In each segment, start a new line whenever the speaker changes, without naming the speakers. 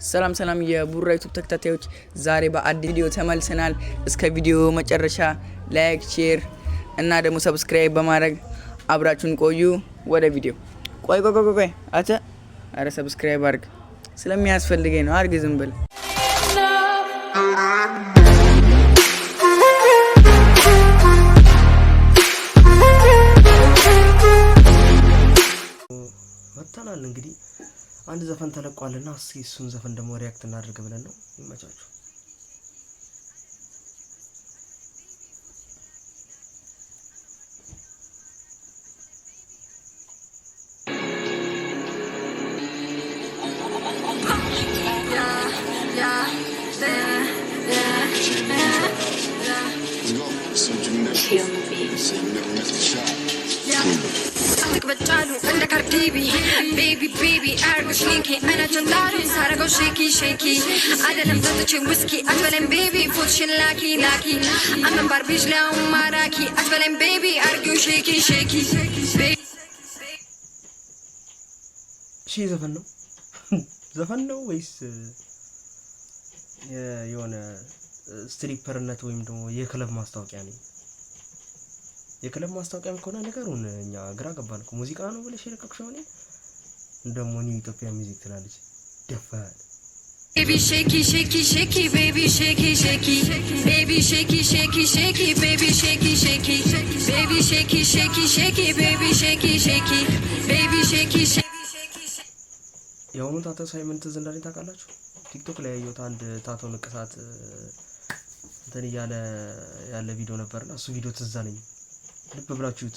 ሰላም ሰላም የቡራ ዩቲዩብ ተከታታዮች ዛሬ በአዲስ ቪዲዮ ተመልሰናል። እስከ ቪዲዮ መጨረሻ ላይክ፣ ሼር እና ደግሞ ሰብስክራይብ በማድረግ አብራችሁን ቆዩ። ወደ ቪዲዮ ቆይ አረ ሰብስክራይብ አድርግ ስለሚያስፈልገኝ ነው። አድርግ ዝም ብለህ
መጣናል። እንግዲህ አንድ ዘፈን ተለቋልና እስኪ እሱን ዘፈን ደግሞ ሪአክት እናድርግ ብለን ነው። ይመቻችሁ።
عند كارتيبي بيبي بيبي ارجوش لينكي انا جندارو سارجو شيكي شيكي انا لمزتشي ويسكي اتبلن بيبي فوتشن لاكي لاكي انا باربيش لهم ماراكي اتبلن بيبي ارجو شيكي شيكي
شي زفن ነው ወይስ የሆነ ስትሪፐርነት ወይም ደግሞ የክለብ ማስታወቂያ ነው? የክለብ ማስታወቂያ ከሆነ ነገሩን እኛ ግራ ገባን እኮ። ሙዚቃ ነው ብለሽ የለቀቅሽው ነው እንደሞ ኒው ኢትዮጵያ ሙዚክ ትላለች። ደፋል
baby shaky shaky shaky baby shaky shaky baby shaky shaky shaky baby shaky shaky baby shaky shaky shaky baby shaky shaky baby shaky shaky
ያው ነው ታቶ ሳይመንት ዘንዳሪ ታውቃላችሁ? ቲክቶክ ላይ ያየሁት አንድ ታቶ ንቅሳት እንትን ያለ ቪዲዮ ነበርና እሱ ቪዲዮ ትዝ አለኝ። ልብ ብላችሁት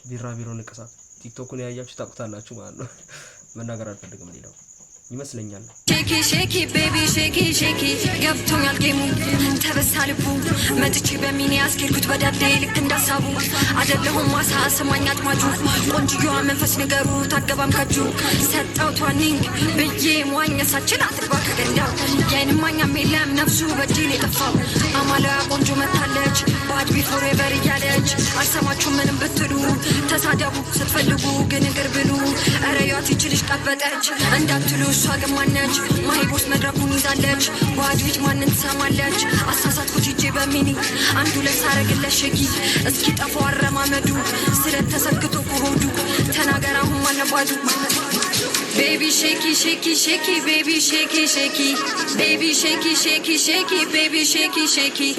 ቢራቢሮ ንቅሳት ቲክቶኩን ያያችሁ ታውቁታላችሁ ማለት ነው። መናገር አልፈልግም ሌላው ይመስለኛል።
shaky shaky baby shaky shaky ገብቶኛል ጌሙ ተበሳልቡ መጥቼ በሚኒ አስኬልኩት በዳዴ ልክ እንዳሳቡ አይደለሁም ማሳ ሰማኝ አጥማጁ ቆንጆዋ መንፈስ ነገሩ ታገባም ከጁ ሰጣው ቷኒንግ በዬ ሟኛ ሳችን አጥባ ከገንዳው ያይንማኛም የለም ነፍሱ በዲን የጠፋው አማላ ቆንጆ መታለች ባድ ቢፎር ኤቨር ያለች አልሰማችሁ ምንም ብትሉ ተሳደቡ ስትፈልጉ ግን እግር ብሉ አረያት ይችልሽ ቀበጠች እንዳትሉ እሷ ገማነች ማይቦስ መድረኩን ይዛለች ዋጅ ማንን ትሰማለች አሳሳትኩት እጄ በሚኒ አንዱ ለሳረግለሽ ሸጊ እስኪ ጠፋው አረማመዱ ስለተሰክቶ ኮሆዱ ተናገራሁ ማነባዱ baby shaky shaky shaky baby shaky shaky baby shaky shaky shaky baby shaky shaky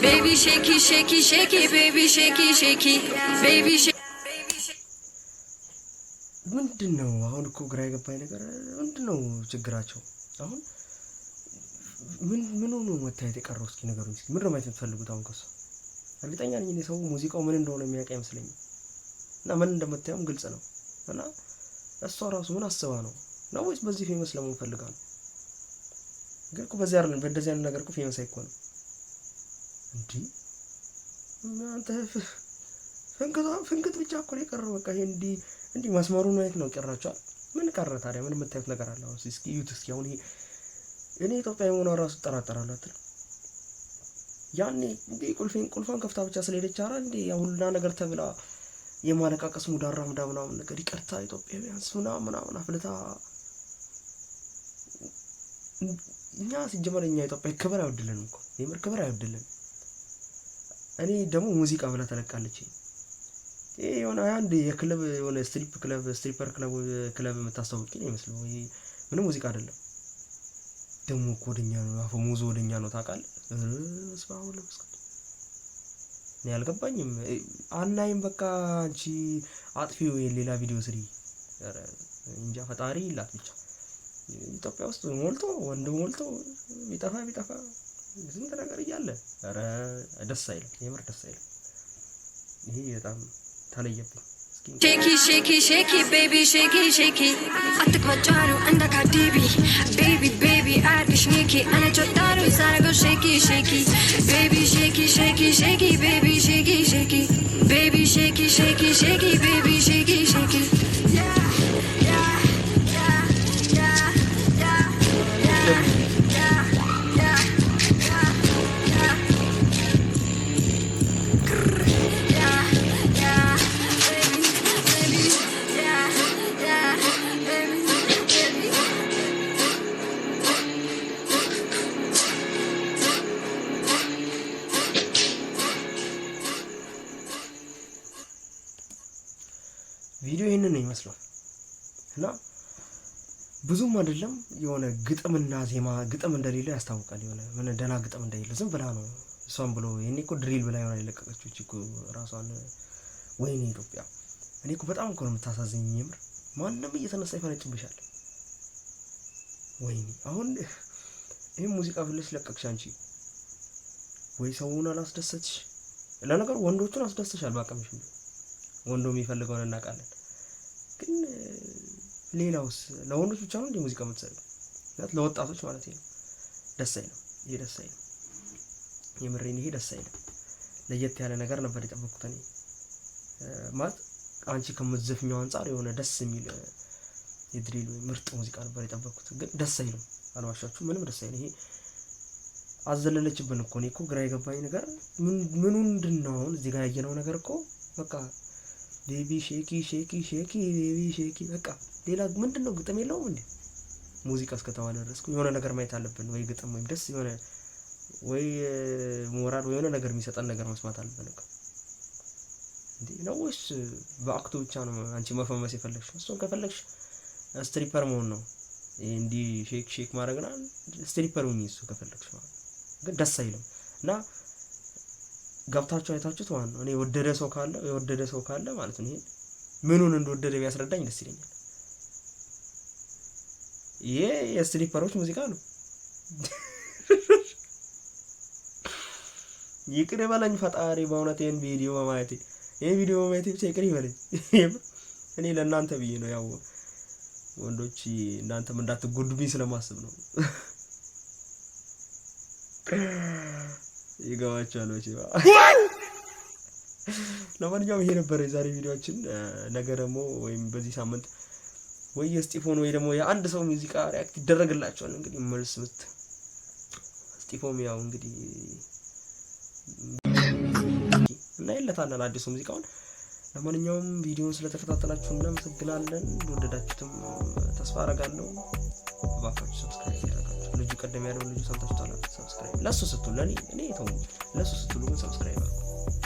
baby shaky shaky shaky baby shaky shaky baby
ምንድነው አሁን እኮ ግራ የገባኝ ነገር ምንድነው ችግራቸው? አሁን ምን ነው መታየት የቀረው? እስኪ ነገሩን እስኪ ምን ነው ማየት የምትፈልጉት? አሁን ከሱ እርግጠኛ ነኝ እኔ ሰው ሙዚቃው ምን እንደሆነ የሚያውቅ አይመስለኝም እና ምን እንደምታየውም ግልጽ ነው እና እሷ ራሱ ምን አስባ ነው ወይስ በዚህ ፌመስ ለመሆን ፈልጋ ነው? ግን እኮ በዚህ አይደለም በእንደዚህ አይነት ነገር እኮ ፌመስ አይኮንም እንዴ? አንተ ፍንክት ብቻ እኮ ነው የቀረው። በቃ ይሄ እንዲ መስመሩን ማየት ነው ቀራቻል። ምን ቀረ ታዲያ? ምን የምታዩት ነገር አለ? አሁን እስኪ ዩት እስኪ አሁን ይሄ እኔ ኢትዮጵያ የሆነ ራሱ ተጠራጠራለሁ አትል ያኔ እንዴ ቁልፋን ከፍታ ብቻ ስለሄደች አራ እንዴ ያሁላ ነገር ተብላ የማለቃቀስ ሙዳራ ምናምን ነገር ይቀርታ ኢትዮጵያውያንስ ምናምን አፍልታ እኛ ሲጀመረኛ ኢትዮጵያ ክብር አይወድልንም እኮ የምር ክብር አይወድልንም። እኔ ደግሞ ሙዚቃ ብላ ተለቃለች። ይሄ የሆነ አንድ የክለብ የሆነ ስትሪፐር ክለብ የምታስተዋውቂ ነው ይመስለው። ይሄ ምንም ሙዚቃ አይደለም። ደግሞ ኮደኛ ነው አፈሙዞ ወደኛ ነው ታውቃለህ። ስባው ለብስኩት እኔ አልገባኝም። አናይም በቃ አንቺ አጥፊው የሌላ ቪዲዮ ስሪ እንጃ ፈጣሪ ይላት ብቻ። ኢትዮጵያ ውስጥ ወንድ ሞልቶ ቢጠፋ ስንት ነገር እያለ ኧረ ደስ አይልም፣ የምር ደስ አይልም። ይሄ በጣም ተለየብኝ።
shaky shaky shaky baby shaky shaky አትቆጫሉ እንደ ካርዲቢ baby baby አርግሽ ኒኪ እኔ ጆታሩ ሳረጎ shaky shaky baby shaky shaky shaky baby shaky shaky baby shaky shaky shaky baby shaky shaky
ቪዲዮ ይሄንን ነው ይመስለው እና ብዙም አይደለም የሆነ ግጥምና ዜማ ግጥም እንደሌለ ያስታውቃል። የሆነ ምን ደና ግጥም እንደሌለ ዝም ብላ ነው እሷን ብሎ የኔ እኮ ድሪል ብላ ይሆናል የለቀቀችው እኮ ራሷን። ወይኔ ኢትዮጵያ እኔ እኮ በጣም እኮ ነው የምታሳዝኝ የምር። ማንንም እየተነሳ ይፈነጭብሻል። ወይኔ አሁን ይሄ ሙዚቃ ብለሽ ለቀቅሽ አንቺ ወይ ሰውን አላስደሰትሽ። ለነገሩ ወንዶቹን አስደስተሻል ባቀምሽ እንዴ ወንዶ የሚፈልገውን እናውቃለን። ግን ሌላውስ ለወንዶች ብቻ ነው እንዴ ሙዚቃ የምትሰሪው? ለወጣቶች ማለት ነው። ደስ አይልም። ይሄ ደስ አይልም። የምሬን ይሄ ደስ አይልም። ለየት ያለ ነገር ነበር የጠበቅኩት እኔ ማለት አንቺ ከምትዘፍኛው አንፃር የሆነ ደስ የሚል የድሪል ወይ ምርጥ ሙዚቃ ነበር የጠበቅኩት። ግን ደስ አይልም። አልዋሻችሁ ምንም ደስ አይልም። ይሄ አዘለለችብን እኮ እኔ እኮ ግራ የገባኝ ነገር ምንድነው አሁን እዚህ ጋር ያየነው ነገር እኮ በቃ ቤቢ ሼኪ ሼኪ ሼኪ ቤቢ ሼኪ በቃ ሌላ ምንድነው ግጥም የለውም እንዴ? ሙዚቃ እስከተባለ ድረስ የሆነ ነገር ማየት አለብን ወይ ግጥም ወይ ደስ የሆነ ወይ ሞራል ወይ የሆነ ነገር የሚሰጠን ነገር መስማት አለብን በቃ እንዴ ነው ወይስ በአክቱ ብቻ ነው አንቺ መፈመስ የፈለግሽ? እሱን ከፈለግሽ ስትሪፐር መሆን ነው እንዲ ሼክ ሼክ ማድረግና ስትሪፐር ሁኚ እሱ ከፈለግሽ ማለት ግን ደስ አይልም። እና ገብታችሁ አይታችሁት ማለት ነው እኔ የወደደ ሰው ካለ ማለት ነው ይሄ ምኑን እንደወደደ ቢያስረዳኝ ደስ ይለኛል። ይሄ የስትሪፐሮች ሙዚቃ ነው። ይቅር በለኝ ፈጣሪ በእውነት ይሄን ቪዲዮ በማየቴ ብቻ ይቅር ይበለኝ። እኔ ለእናንተ ብዬ ነው ያው ወንዶች እናንተም እንዳትጎዱብኝ ስለማስብ ነው። ይገባችኋል ወጪ ለማንኛውም ይሄ ነበር የዛሬ ቪዲዮአችን። ነገ ደግሞ ወይም በዚህ ሳምንት ወይ የስጢፎን ወይ ደግሞ የአንድ ሰው ሙዚቃ ሪአክት ይደረግላችኋል። እንግዲህ መልስ ምት ስጢፎም ያው እንግዲህ እና ይለታል አዲሱ ሙዚቃውን። ለማንኛውም ቪዲዮውን ስለተከታተላችሁ እናመሰግናለን። እንደወደዳችሁትም ተስፋ አደርጋለሁ። ባካችሁ ሰብስክራይብ ያደርጋችሁ። ልጁ ቀደም ያለው ልጁ ሰምታችኋል። ሰብስክራይብ ለሱ ስትሉ ለኔ ተው ለሱ ስትሉ ግን ሰብስክራይብ አድርጉ።